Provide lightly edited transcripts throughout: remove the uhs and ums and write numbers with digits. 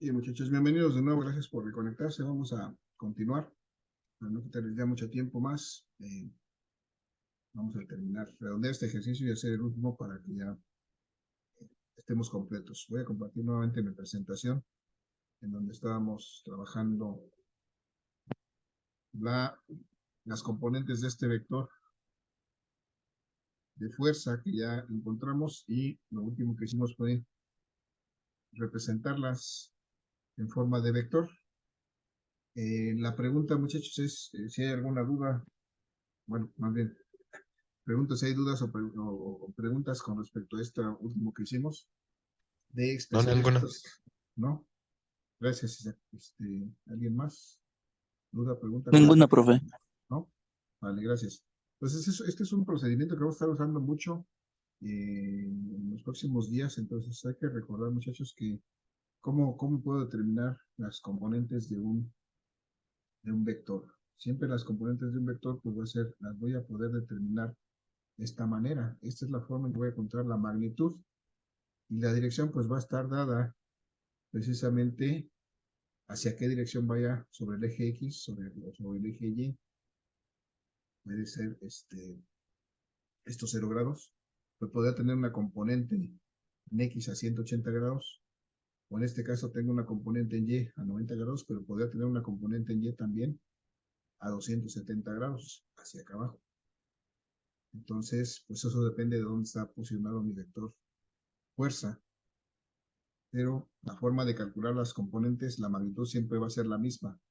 Y muchachos, bienvenidos de nuevo, gracias por reconectarse. Vamos a continuar, para no quitarles ya mucho tiempo más. Vamos a terminar, redondear este ejercicio y hacer el último para que ya estemos completos. Voy a compartir nuevamente mi presentación, en donde estábamos trabajando las componentes de este vector de fuerza que ya encontramos, y lo último que hicimos fue representarlas en forma de vector. La pregunta, muchachos, es si hay alguna duda. Bueno, más bien, pregunto si hay dudas o preguntas con respecto a esto último que hicimos de No, expresar ninguna. estos. ¿No? Gracias, Isaac. ¿Alguien más? ¿Duda, pregunta con Ninguna, respecto? profe. ¿No? Vale, gracias. Entonces, este es un procedimiento que vamos a estar usando mucho en los próximos días. Entonces, hay que recordar, muchachos, que cómo puedo determinar las componentes de un vector. Siempre las componentes de un vector, pues las voy a poder determinar de esta manera. Esta es la forma en que voy a encontrar la magnitud, y la dirección pues va a estar dada precisamente hacia qué dirección vaya sobre el eje X, sobre el eje Y. Puede ser estos 0 grados. Pues podría tener una componente en X a 180 grados, o en este caso tengo una componente en Y a 90 grados, pero podría tener una componente en Y también a 270 grados, hacia acá abajo. Entonces, pues eso depende de dónde está posicionado mi vector fuerza. Pero la forma de calcular las componentes, la magnitud siempre va a ser la misma,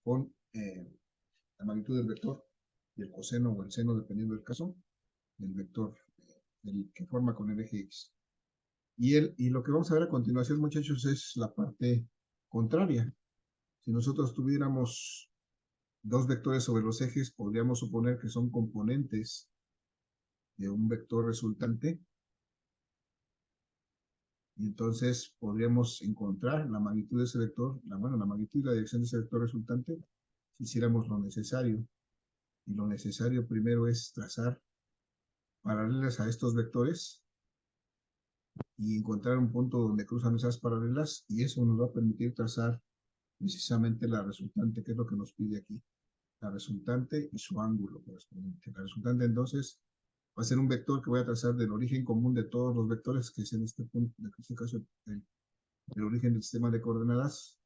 con la magnitud del vector y el coseno o el seno, dependiendo del caso, del vector que forma con el eje X. Y lo que vamos a ver a continuación, muchachos, es la parte contraria. Si nosotros tuviéramos dos vectores sobre los ejes, podríamos suponer que son componentes de un vector resultante, y entonces podríamos encontrar la magnitud de ese vector, la magnitud y la dirección de ese vector resultante, si hiciéramos lo necesario. Y lo necesario primero es trazar paralelas a estos vectores y encontrar un punto donde cruzan esas paralelas, y eso nos va a permitir trazar precisamente la resultante, que es lo que nos pide aquí. La resultante y su ángulo correspondiente. La resultante entonces va a ser un vector que voy a trazar del origen común de todos los vectores, que es en este punto, en este caso el origen del sistema de coordenadas,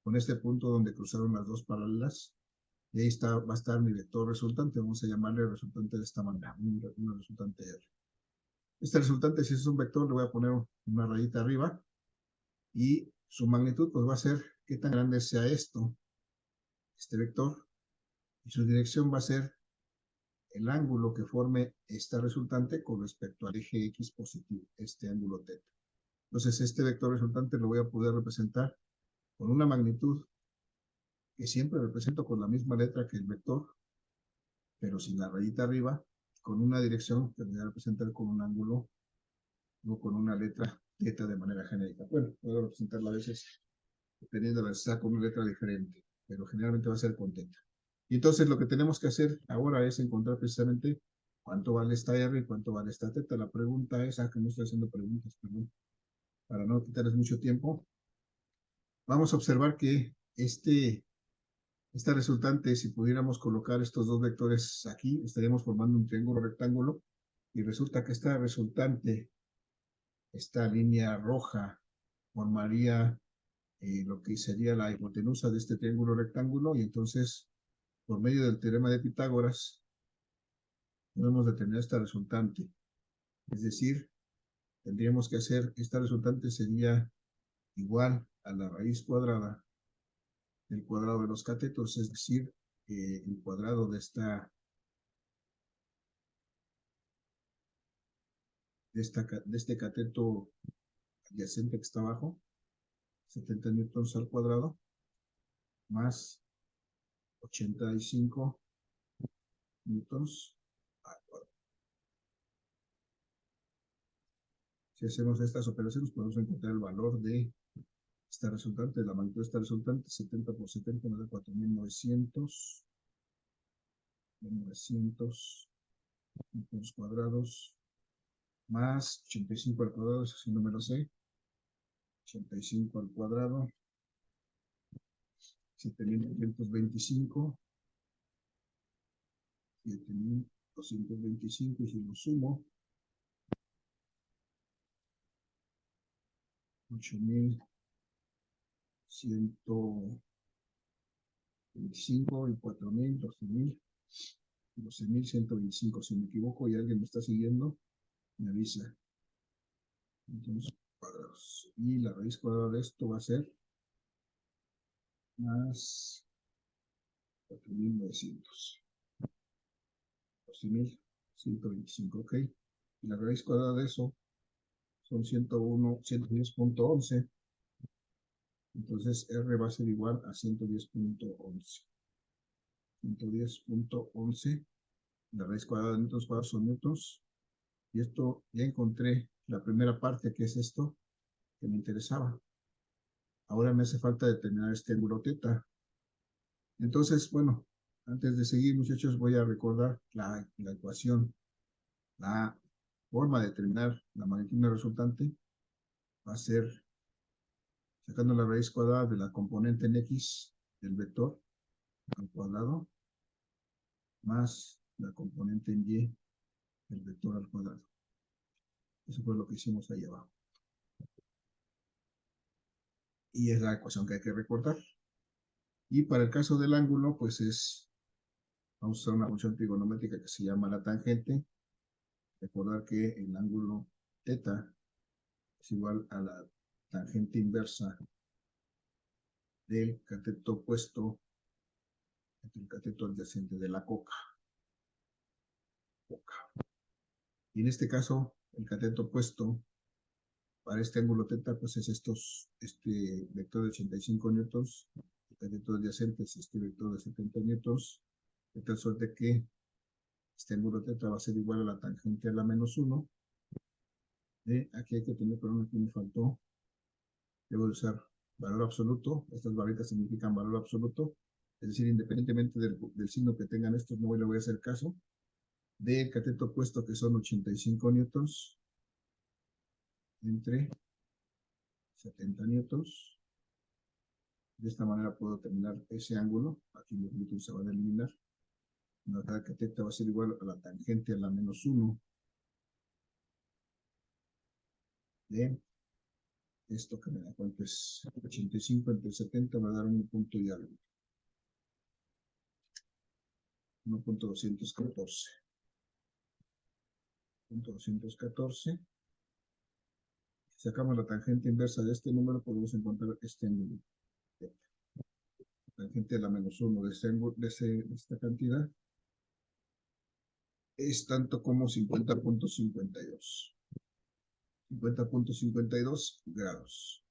con este punto donde cruzaron las dos paralelas, y ahí va a estar mi vector resultante. Vamos a llamarle resultante de esta manera, una resultante R. Este resultante, si es un vector, le voy a poner una rayita arriba, y su magnitud pues va a ser qué tan grande sea este vector, y su dirección va a ser el ángulo que forme esta resultante con respecto al eje X positivo, este ángulo θ. Entonces, este vector resultante lo voy a poder representar con una magnitud que siempre represento con la misma letra que el vector, pero sin la rayita arriba, con una dirección que voy a representar con un ángulo o con una letra θ de manera genérica. Bueno, puedo representarla a veces, dependiendo de la necesidad, con una letra diferente, pero generalmente va a ser con θ. Y entonces lo que tenemos que hacer ahora es encontrar precisamente cuánto vale esta R y cuánto vale esta θ. La pregunta es, que no estoy haciendo preguntas, perdón, para no quitarles mucho tiempo. Vamos a observar que esta resultante, si pudiéramos colocar estos dos vectores aquí, estaríamos formando un triángulo rectángulo, y resulta que esta resultante, esta línea roja, formaría lo que sería la hipotenusa de este triángulo rectángulo, y entonces, por medio del teorema de Pitágoras, podemos determinar esta resultante. Es decir, tendríamos que hacer, esta resultante sería igual a la raíz cuadrada del cuadrado de los catetos, es decir, el cuadrado de este cateto adyacente que está abajo, 70 newtons al cuadrado, más 85 newtons al cuadrado. Si hacemos estas operaciones, podemos encontrar el valor de esta resultante, la magnitud de esta resultante. 70 por 70 nos da 4.900 metros cuadrados, más 85 al cuadrado, eso sí no me lo sé, 85 al cuadrado, 7.225, 7.225, y si lo sumo, 8.125 y 4.000, 12.125. Si me equivoco y alguien me está siguiendo, me avisa. Entonces, cuadrados. Y la raíz cuadrada de esto va a ser más 4.900. 12.125, ok. Y la raíz cuadrada de eso son 101, 110.11. Entonces R va a ser igual a 110.11. 110.11. La raíz cuadrada de metros cuadrados son newtons. Y esto ya encontré la primera parte, que es esto que me interesaba. Ahora me hace falta determinar este ángulo teta. Entonces, bueno, antes de seguir, muchachos, voy a recordar la ecuación. La forma de determinar la magnitud resultante va a ser sacando la raíz cuadrada de la componente en X del vector al cuadrado más la componente en Y del vector al cuadrado. Eso fue lo que hicimos ahí abajo. Y es la ecuación que hay que recordar. Y para el caso del ángulo, pues vamos a usar una función trigonométrica que se llama la tangente. Recordar que el ángulo teta es igual a la tangente inversa del cateto opuesto entre el cateto adyacente de la coca. Y en este caso, el cateto opuesto para este ángulo teta, pues es este vector de 85 newtons, el cateto adyacente es este vector de 70 newtons, de tal suerte que este ángulo teta va a ser igual a la tangente a la menos 1. Aquí hay que tener, perdón, aquí me faltó, debo de usar valor absoluto, estas barritas significan valor absoluto, es decir, independientemente del signo que tengan estos, no le voy a hacer caso, del cateto opuesto, que son 85 newtons, entre 70 newtons. De esta manera puedo determinar ese ángulo. Aquí los newtons se van a eliminar. La teta va a ser igual a la tangente a la menos 1 de esto, que me da cuenta es 85 entre 70, va a dar un punto y algo. 1.214. 1.214. Si sacamos la tangente inversa de este número, podemos encontrar este ángulo. Tangente a la menos 1 de esta cantidad es tanto como 50.52. 50.52 grados.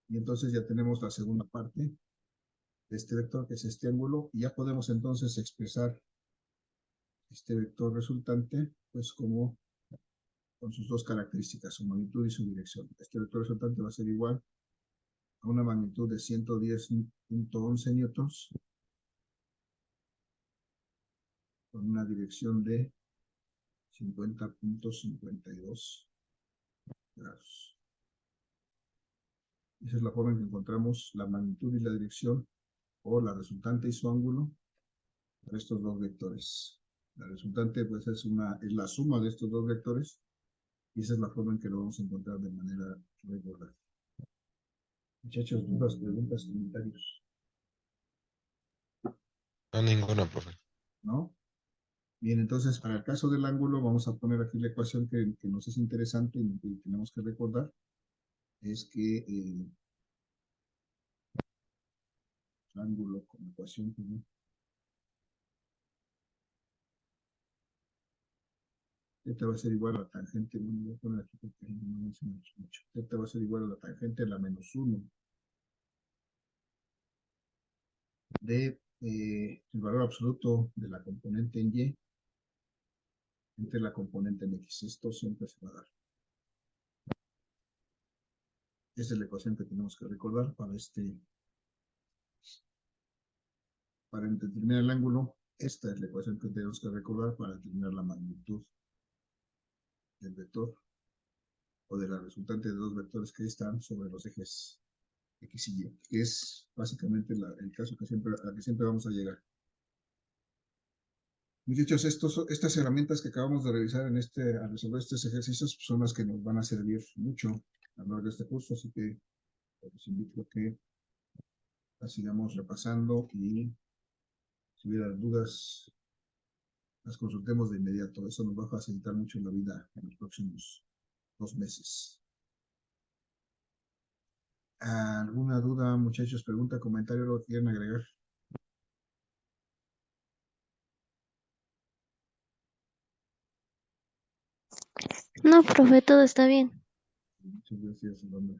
Y entonces ya tenemos la segunda parte de este vector, que es este ángulo, y ya podemos entonces expresar este vector resultante, pues como con sus dos características, su magnitud y su dirección. Este vector resultante va a ser igual a una magnitud de 110.11 newtons con una dirección de 50.52 grados. Esa es la forma en que encontramos la magnitud y la dirección, o la resultante y su ángulo, para estos dos vectores. La resultante, pues, es la suma de estos dos vectores, y esa es la forma en que lo vamos a encontrar de manera regular. Muchachos, dudas, preguntas, comentarios. No, ninguna, profe. ¿No? Bien, entonces, para el caso del ángulo, vamos a poner aquí la ecuación que nos es interesante y que tenemos que recordar. Es que el ángulo con ecuación que θ va a ser igual a la tangente, bueno, voy a poner aquí porque no me hace mucho. θ va a ser igual a la tangente de la menos 1 de el valor absoluto de la componente en Y entre la componente en X. Esto siempre se va a dar. Esa es la ecuación que tenemos que recordar para determinar el ángulo. Esta es la ecuación que tenemos que recordar para determinar la magnitud del vector o de la resultante de dos vectores que están sobre los ejes X y Y, que es básicamente el caso que a que siempre vamos a llegar. Muchachos, estas herramientas que acabamos de revisar al resolver estos ejercicios son las que nos van a servir mucho a lo largo de este curso, así que los invito a que las sigamos repasando y si hubiera dudas, las consultemos de inmediato. Eso nos va a facilitar mucho la vida en los próximos 2 meses. ¿Alguna duda, muchachos? ¿Pregunta, comentario, lo que quieran agregar? No, profe, todo está bien. Muchas gracias, Alondra.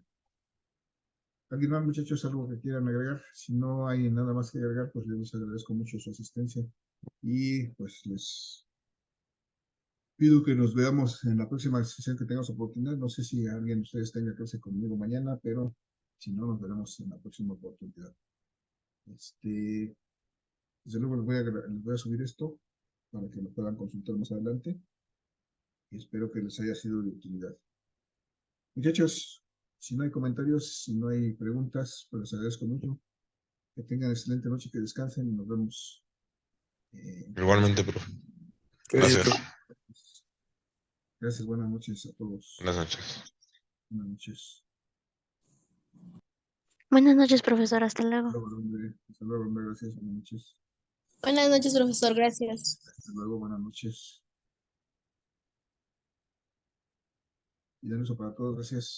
¿Alguien más, muchachos, algo que quieran agregar? Si no hay nada más que agregar, pues les agradezco mucho su asistencia y pues les pido que nos veamos en la próxima sesión que tengamos oportunidad. No sé si alguien de ustedes tenga clase conmigo mañana, pero si no, nos veremos en la próxima oportunidad. Desde luego les voy a subir esto para que lo puedan consultar más adelante y espero que les haya sido de utilidad. Muchachos, si no hay comentarios, si no hay preguntas, pues les agradezco mucho. Que tengan excelente noche, que descansen y nos vemos. Igualmente, profe. Gracias, Gracias. profe. Gracias, buenas noches a todos. Buenas noches. Buenas noches. Buenas noches, profesor. Hasta luego. Hasta luego, hombre. Gracias, buenas noches. Buenas noches, profesor. Gracias. Hasta luego, buenas noches. Y de eso para todos, gracias.